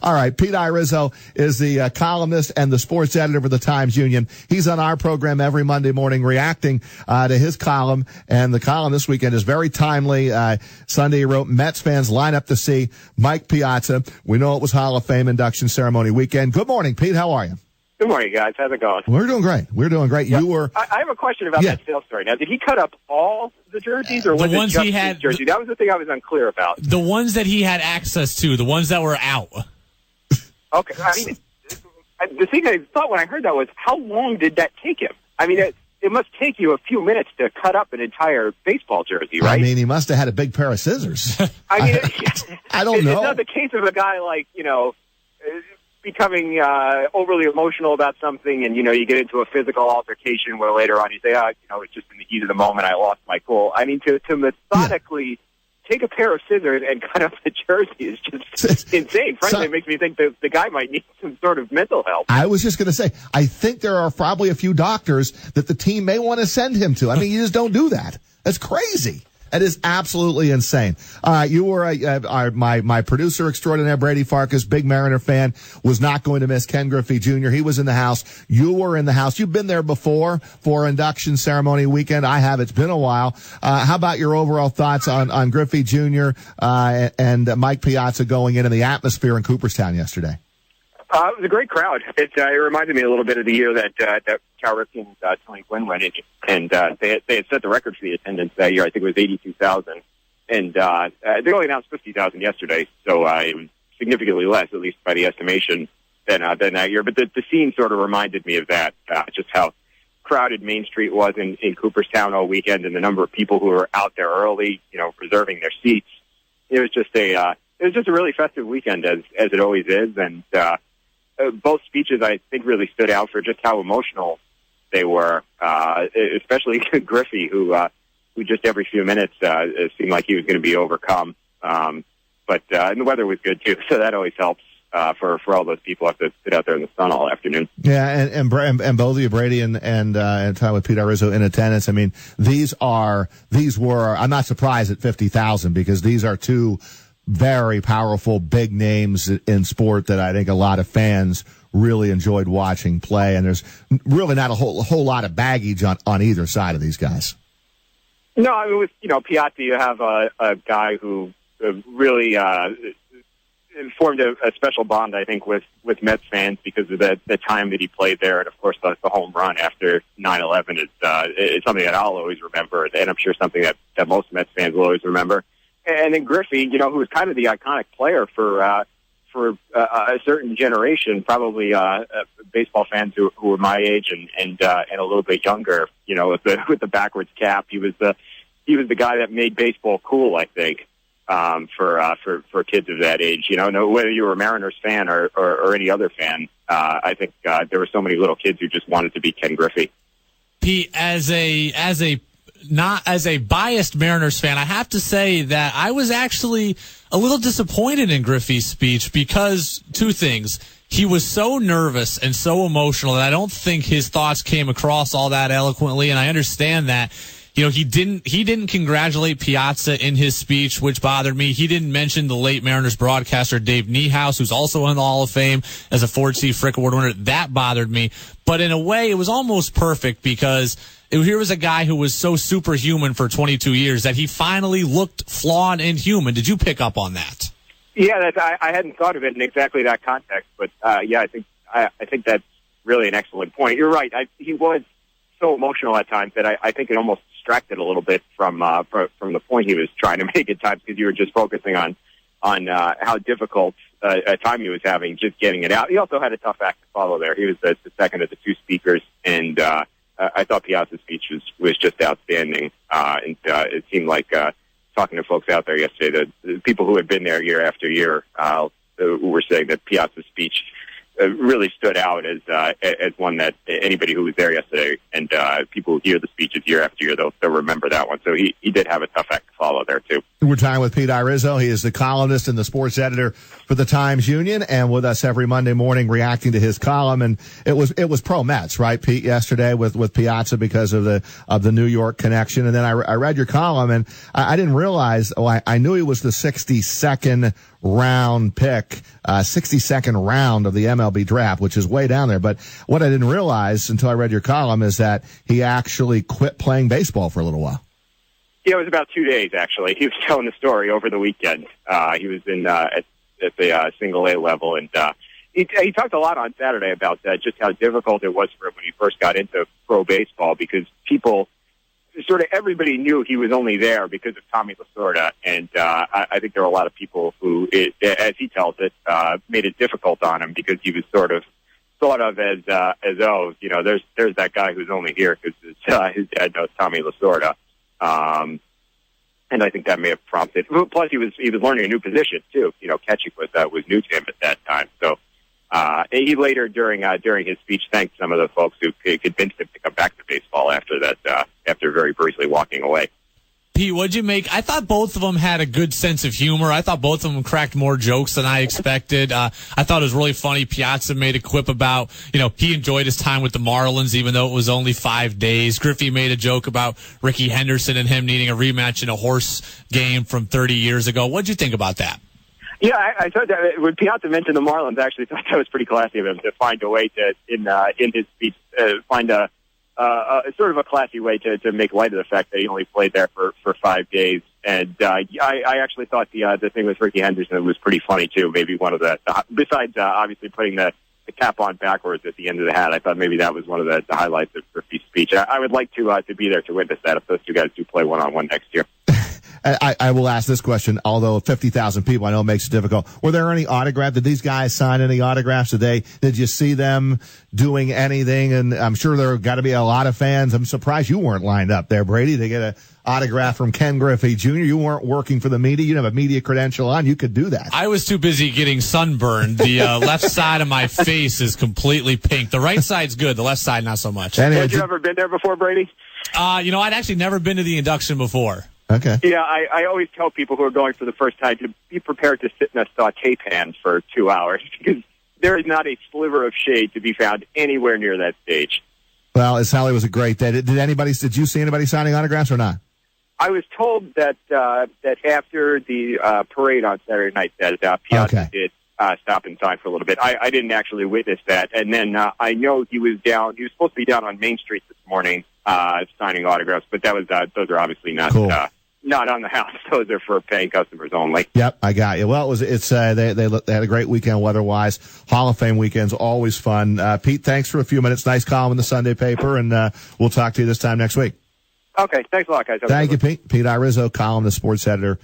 All right, Pete Iorizzo is the columnist and the sports editor for the Times-Union. He's on our program every Monday morning reacting to his column, and the column this weekend is very timely. Sunday he wrote, Mets fans line up to see Mike Piazza. We know it was Hall of Fame induction ceremony weekend. Good morning, Pete. How are you? Good morning, guys. How's it going? We're doing great. Yeah. I have a question about that sales story. Now, did he cut up all the jerseys, or was it just his jersey? That was the thing I was unclear about. The ones that he had access to, the ones that were out. Okay. I mean, the thing I thought when I heard that was, how long did that take him? I mean, it must take you a few minutes to cut up an entire baseball jersey, right? I mean, he must have had a big pair of scissors. I mean, I don't know. It's not the case of a guy like, becoming overly emotional about something, and you get into a physical altercation where later on you say, it's just in the heat of the moment I lost my cool. I mean, to methodically take a pair of scissors and cut up the jersey is just insane. Frankly, it makes me think that the guy might need some sort of mental help. I was just going to say, I think there are probably a few doctors that the team may want to send him to. I mean, you just don't do that. That's crazy. That is absolutely insane. You were my producer extraordinaire, Brady Farkas, big Mariner fan, was not going to miss Ken Griffey Jr. He was in the house. You were in the house. You've been there before for induction ceremony weekend. I have. It's been a while. How about your overall thoughts on Griffey Jr. And Mike Piazza going in and the atmosphere in Cooperstown yesterday? It was a great crowd. It reminded me a little bit of the year that Cal Ripken and Tony Gwynn went in, and they had set the record for the attendance that year. I think it was 82,000, and they only announced 50,000 yesterday, so it was significantly less, at least by the estimation, than that year. But the scene sort of reminded me of that, just how crowded Main Street was in Cooperstown all weekend, and the number of people who were out there early, reserving their seats. It was just a really festive weekend, as it always is, and both speeches, I think, really stood out for just how emotional they were, especially Griffey, who just every few minutes it seemed like he was going to be overcome. And the weather was good, too, so that always helps for all those people who have to sit out there in the sun all afternoon. Yeah, and both of you, Brady and time with Pete Iorizzo in attendance. I mean, these were, I'm not surprised at 50,000 because these are two very powerful, big names in sport that I think a lot of fans really enjoyed watching play. And there's really not a whole lot of baggage on either side of these guys. No, I mean, with, Piazza, you have a guy who really formed a special bond, I think, with Mets fans because of the time that he played there. And, of course, the home run after 9/11 is something that I'll always remember. And I'm sure something that most Mets fans will always remember. And then Griffey, who was kind of the iconic player for a certain generation, probably baseball fans who were my age and a little bit younger. With the backwards cap, he was the guy that made baseball cool. I think for kids of that age, whether you were a Mariners fan or any other fan, I think there were so many little kids who just wanted to be Ken Griffey. Pete, not as a biased Mariners fan, I have to say that I was actually a little disappointed in Griffey's speech because two things. He was so nervous and so emotional that I don't think his thoughts came across all that eloquently, and I understand that. He didn't congratulate Piazza in his speech, which bothered me. He didn't mention the late Mariners broadcaster Dave Niehaus, who's also in the Hall of Fame as a Ford C. Frick Award winner. That bothered me. But in a way, it was almost perfect because here was a guy who was so superhuman for 22 years that he finally looked flawed and human. Did you pick up on that? Yeah, I hadn't thought of it in exactly that context, but I think that's really an excellent point. You're right. He was so emotional at times that I think it almost distracted a little bit from the point he was trying to make at times because you were just focusing on how difficult a time he was having just getting it out. He also had a tough act to follow there. He was the second of the two speakers, and I thought Piazza's speech was just outstanding. And it seemed like talking to folks out there yesterday, the people who had been there year after year who were saying that Piazza's speech really stood out as one that anybody who was there yesterday and people who hear the speeches year after year, they'll remember that one. So he did have a tough act to follow there, too. We're talking with Pete Iorizzo. He is the columnist and the sports editor for the Times-Union, and with us every Monday morning reacting to his column. And it was pro Mets, right, Pete, yesterday with Piazza because of the New York connection. And then I read your column, and I didn't realize. I knew he was the 62nd round pick, 62nd round of the MLB draft, which is way down there. But what I didn't realize until I read your column is that he actually quit playing baseball for a little while. Yeah, it was about 2 days, actually. He was telling the story over the weekend. He was in at the single A level, and he talked a lot on Saturday about just how difficult it was for him when he first got into pro baseball, because everybody knew he was only there because of Tommy Lasorda, and I think there are a lot of people who, as he tells it, made it difficult on him because he was sort of thought of as there's that guy who's only here because his dad knows Tommy Lasorda. And I think that may have prompted. Plus, he was learning a new position too. Catching was new to him at that time. So he later, during his speech, thanked some of the folks who convinced him to come back to baseball after that. After very briefly walking away. Pete, what'd you make? I thought both of them had a good sense of humor. I thought both of them cracked more jokes than I expected. I thought it was really funny. Piazza made a quip about, he enjoyed his time with the Marlins, even though it was only 5 days. Griffey made a joke about Ricky Henderson and him needing a rematch in a horse game from 30 years ago. What'd you think about that? Yeah, I thought that when Piazza mentioned the Marlins, I actually thought that was pretty classy of him to find a way to, in his speech, find a sort of a classy way to make light of the fact that he only played there for 5 days. And I actually thought the thing with Ricky Henderson was pretty funny too. Maybe one of the besides obviously putting the cap on backwards at the end of the hat, I thought maybe that was one of the highlights of Griffey's speech. I would like to be there to witness that if those two guys do play one-on-one next year. I will ask this question, although 50,000 people, I know it makes it difficult. Were there any autographs? Did these guys sign any autographs today? Did you see them doing anything? And I'm sure there got to be a lot of fans. I'm surprised you weren't lined up there, Brady, to get an autograph from Ken Griffey Jr. You weren't working for the media. You didn't have a media credential on. You could do that. I was too busy getting sunburned. The left side of my face is completely pink. The right side's good. The left side, not so much. Had you ever been there before, Brady? I'd actually never been to the induction before. Okay. Yeah, I always tell people who are going for the first time to be prepared to sit in a saute pan for 2 hours because there is not a sliver of shade to be found anywhere near that stage. Well, it sounded like it was a great day. Did you see anybody signing autographs or not? I was told that after the parade on Saturday night that Piazza did stop and sign for a little bit. I didn't actually witness that. And then I know he was supposed to be down on Main Street this morning signing autographs, but those are obviously not cool. Not on the house. Those are for paying customers only. Yep, I got you. Well, they had a great weekend weather-wise. Hall of Fame weekend's always fun. Pete, thanks for a few minutes. Nice column in the Sunday paper, and we'll talk to you this time next week. Okay, thanks a lot, guys. Thank you, Pete. Pete Iorizzo, columnist, sports editor.